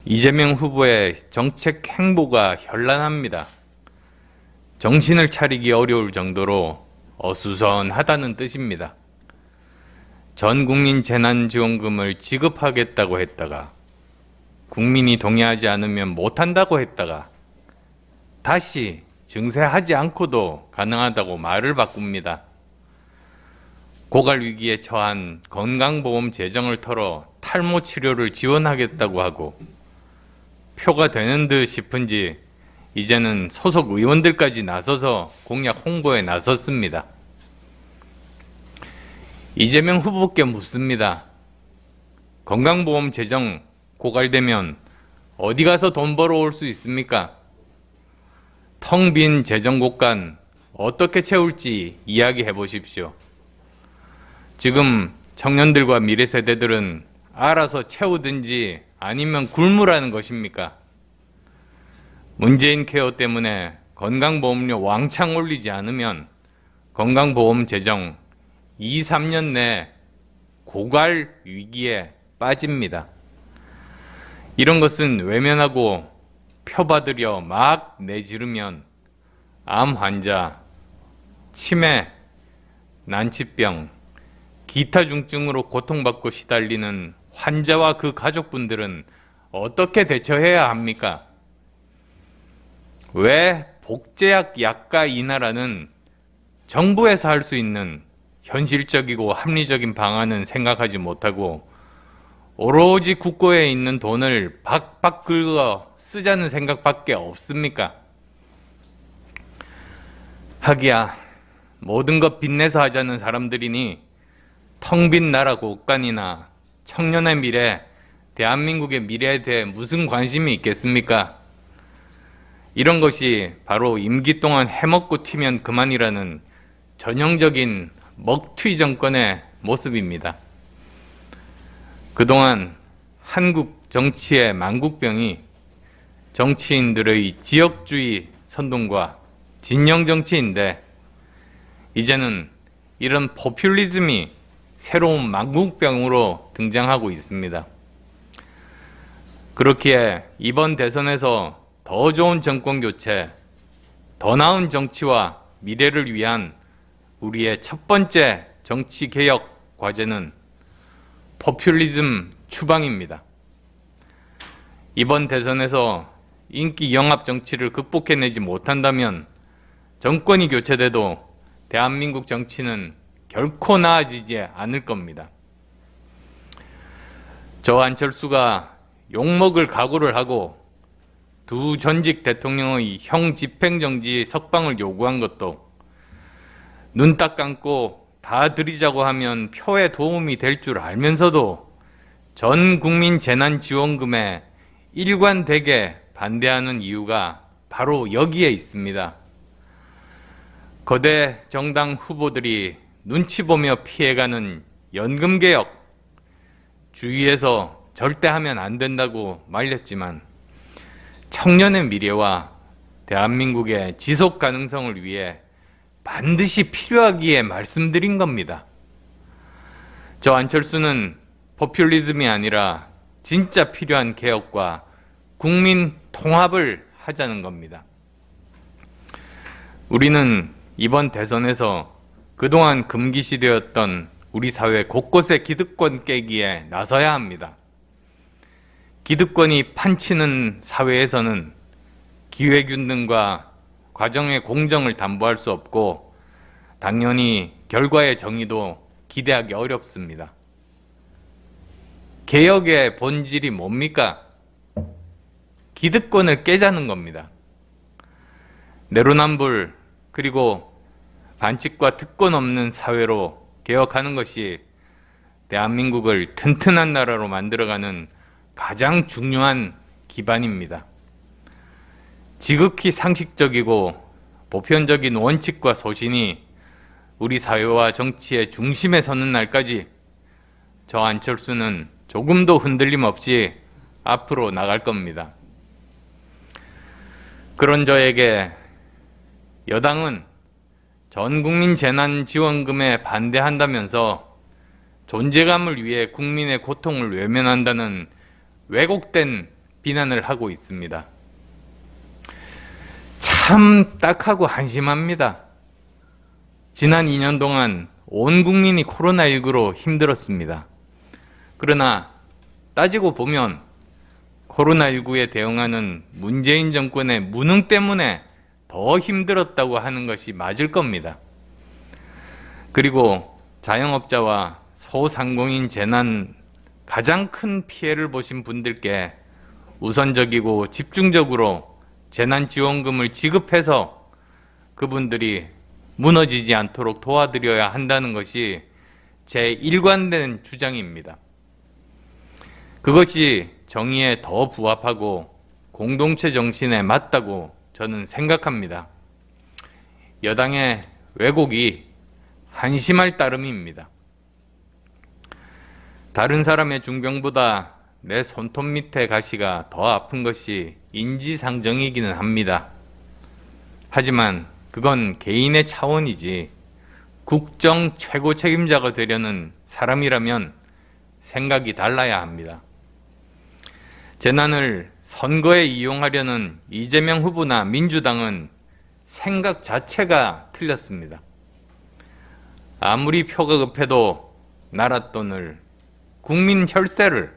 이재명 후보의 정책 행보가 현란합니다. 정신을 차리기 어려울 정도로 어수선하다는 뜻입니다. 전 국민 재난지원금을 지급하겠다고 했다가 국민이 동의하지 않으면 못한다고 했다가 다시 증세하지 않고도 가능하다고 말을 바꿉니다. 고갈 위기에 처한 건강보험 재정을 털어 탈모 치료를 지원하겠다고 하고 표가 되는 듯 싶은지 이제는 소속 의원들까지 나서서 공약 홍보에 나섰습니다. 이재명 후보께 묻습니다. 건강보험 재정 고갈되면 어디 가서 돈 벌어올 수 있습니까? 텅 빈 재정 곳간 어떻게 채울지 이야기해 보십시오. 지금 청년들과 미래 세대들은 알아서 채우든지 아니면 굶으라는 것입니까? 문재인 케어 때문에 건강보험료 왕창 올리지 않으면 건강보험 재정 2, 3년 내 고갈 위기에 빠집니다. 이런 것은 외면하고 표받으려 막 내지르면 암 환자, 치매, 난치병, 기타 중증으로 고통받고 시달리는 환자와 그 가족분들은 어떻게 대처해야 합니까? 왜 복제약 약가 인하라는 정부에서 할 수 있는 현실적이고 합리적인 방안은 생각하지 못하고 오로지 국고에 있는 돈을 박박 긁어 쓰자는 생각밖에 없습니까? 하기야 모든 것 빚내서 하자는 사람들이니 텅 빈 나라 곳간이나 청년의 미래, 대한민국의 미래에 대해 무슨 관심이 있겠습니까? 이런 것이 바로 임기 동안 해먹고 튀면 그만이라는 전형적인 먹튀 정권의 모습입니다. 그동안 한국 정치의 만국병이 정치인들의 지역주의 선동과 진영 정치인데 이제는 이런 포퓰리즘이 새로운 만국병으로 등장하고 있습니다. 그렇기에 이번 대선에서 더 좋은 정권 교체, 더 나은 정치와 미래를 위한 우리의 첫 번째 정치 개혁 과제는 포퓰리즘 추방입니다. 이번 대선에서 인기 영합 정치를 극복해내지 못한다면 정권이 교체돼도 대한민국 정치는 결코 나아지지 않을 겁니다. 저 안철수가 욕먹을 각오를 하고 두 전직 대통령의 형 집행정지 석방을 요구한 것도 눈 딱 감고 다 드리자고 하면 표에 도움이 될 줄 알면서도 전 국민 재난지원금에 일관되게 반대하는 이유가 바로 여기에 있습니다. 거대 정당 후보들이 눈치 보며 피해가는 연금개혁, 주위에서 절대 하면 안 된다고 말렸지만 청년의 미래와 대한민국의 지속 가능성을 위해 반드시 필요하기에 말씀드린 겁니다. 저 안철수는 포퓰리즘이 아니라 진짜 필요한 개혁과 국민 통합을 하자는 겁니다. 우리는 이번 대선에서 그동안 금기시되었던 우리 사회 곳곳의 기득권 깨기에 나서야 합니다. 기득권이 판치는 사회에서는 기회균등과 과정의 공정을 담보할 수 없고 당연히 결과의 정의도 기대하기 어렵습니다. 개혁의 본질이 뭡니까? 기득권을 깨자는 겁니다. 내로남불 그리고 반칙과 특권 없는 사회로 개혁하는 것이 대한민국을 튼튼한 나라로 만들어가는 가장 중요한 기반입니다. 지극히 상식적이고 보편적인 원칙과 소신이 우리 사회와 정치의 중심에 서는 날까지 저 안철수는 조금도 흔들림 없이 앞으로 나갈 겁니다. 그런 저에게 여당은 전 국민 재난지원금에 반대한다면서 존재감을 위해 국민의 고통을 외면한다는 왜곡된 비난을 하고 있습니다. 참 딱하고 한심합니다. 지난 2년 동안 온 국민이 코로나19로 힘들었습니다. 그러나 따지고 보면 코로나19에 대응하는 문재인 정권의 무능 때문에 더 힘들었다고 하는 것이 맞을 겁니다. 그리고 자영업자와 소상공인 재난 가장 큰 피해를 보신 분들께 우선적이고 집중적으로 재난지원금을 지급해서 그분들이 무너지지 않도록 도와드려야 한다는 것이 제 일관된 주장입니다. 그것이 정의에 더 부합하고 공동체 정신에 맞다고 저는 생각합니다. 여당의 왜곡이 한심할 따름입니다. 다른 사람의 중병보다 내 손톱 밑에 가시가 더 아픈 것이 인지상정이기는 합니다. 하지만 그건 개인의 차원이지 국정 최고 책임자가 되려는 사람이라면 생각이 달라야 합니다. 재난을 선거에 이용하려는 이재명 후보나 민주당은 생각 자체가 틀렸습니다. 아무리 표가 급해도 나라 돈을, 국민 혈세를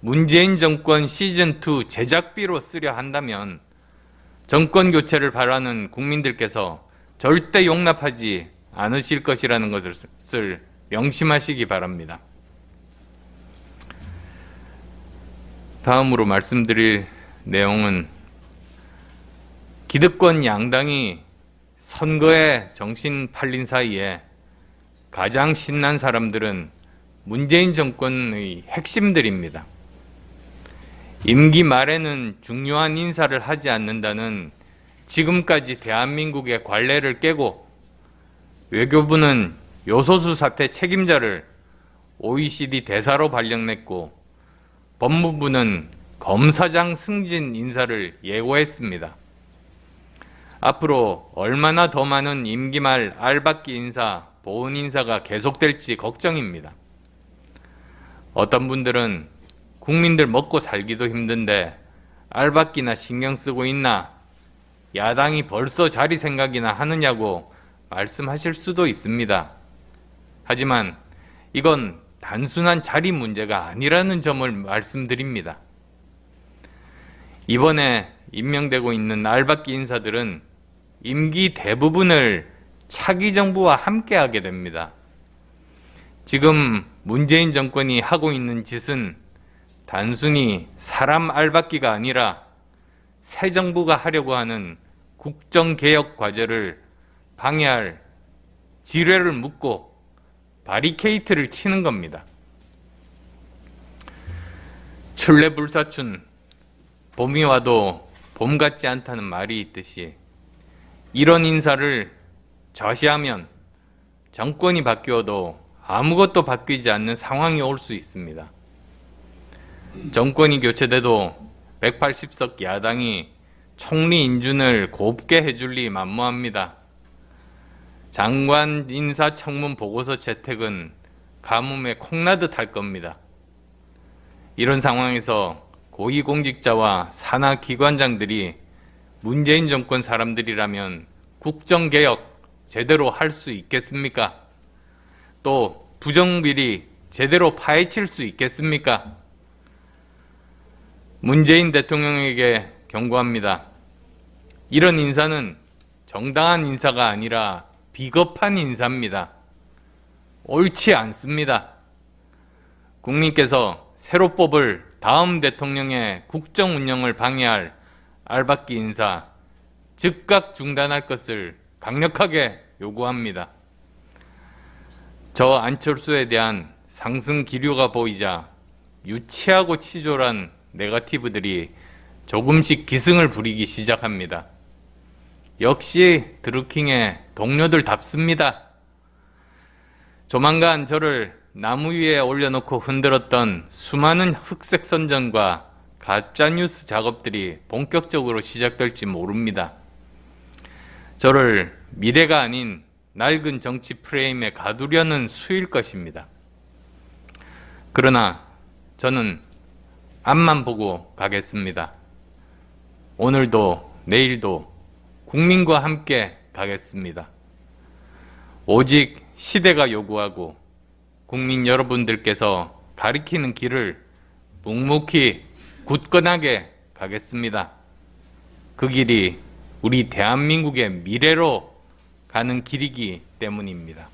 문재인 정권 시즌2 제작비로 쓰려 한다면 정권 교체를 바라는 국민들께서 절대 용납하지 않으실 것이라는 것을 명심하시기 바랍니다. 다음으로 말씀드릴 내용은 기득권 양당이 선거에 정신 팔린 사이에 가장 신난 사람들은 문재인 정권의 핵심들입니다. 임기 말에는 중요한 인사를 하지 않는다는 지금까지 대한민국의 관례를 깨고 외교부는 요소수 사태 책임자를 OECD 대사로 발령냈고 법무부는 검사장 승진 인사를 예고했습니다. 앞으로 얼마나 더 많은 임기 말 알박기 인사, 보훈 인사가 계속될지 걱정입니다. 어떤 분들은 국민들 먹고 살기도 힘든데 알박기나 신경 쓰고 있나? 야당이 벌써 자리 생각이나 하느냐고 말씀하실 수도 있습니다. 하지만 이건 단순한 자리 문제가 아니라는 점을 말씀드립니다. 이번에 임명되고 있는 알박기 인사들은 임기 대부분을 차기 정부와 함께하게 됩니다. 지금 문재인 정권이 하고 있는 짓은 단순히 사람 알박기가 아니라 새 정부가 하려고 하는 국정개혁 과제를 방해할 지뢰를 묻고 바리케이트를 치는 겁니다. 출래불사춘, 봄이 와도 봄 같지 않다는 말이 있듯이 이런 인사를 좌시하면 정권이 바뀌어도 아무것도 바뀌지 않는 상황이 올 수 있습니다. 정권이 교체돼도 180석 야당이 총리 인준을 곱게 해줄 리 만무합니다. 장관 인사청문 보고서 채택은 가뭄에 콩나듯 할 겁니다. 이런 상황에서 고위공직자와 산하 기관장들이 문재인 정권 사람들이라면 국정개혁 제대로 할 수 있겠습니까? 또 부정비리 제대로 파헤칠 수 있겠습니까? 문재인 대통령에게 경고합니다. 이런 인사는 정당한 인사가 아니라 비겁한 인사입니다. 옳지 않습니다. 국민께서 새로 뽑을 다음 대통령의 국정 운영을 방해할 알박기 인사 즉각 중단할 것을 강력하게 요구합니다. 저 안철수에 대한 상승 기류가 보이자 유치하고 치졸한 네거티브들이 조금씩 기승을 부리기 시작합니다. 역시 드루킹의 동료들답습니다. 조만간 저를 나무 위에 올려놓고 흔들었던 수많은 흑색 선전과 가짜뉴스 작업들이 본격적으로 시작될지 모릅니다. 저를 미래가 아닌 낡은 정치 프레임에 가두려는 수일 것입니다. 그러나 저는 앞만 보고 가겠습니다. 오늘도 내일도 국민과 함께 가겠습니다. 오직 시대가 요구하고 국민 여러분들께서 가리키는 길을 묵묵히 굳건하게 가겠습니다. 그 길이 우리 대한민국의 미래로 가는 길이기 때문입니다.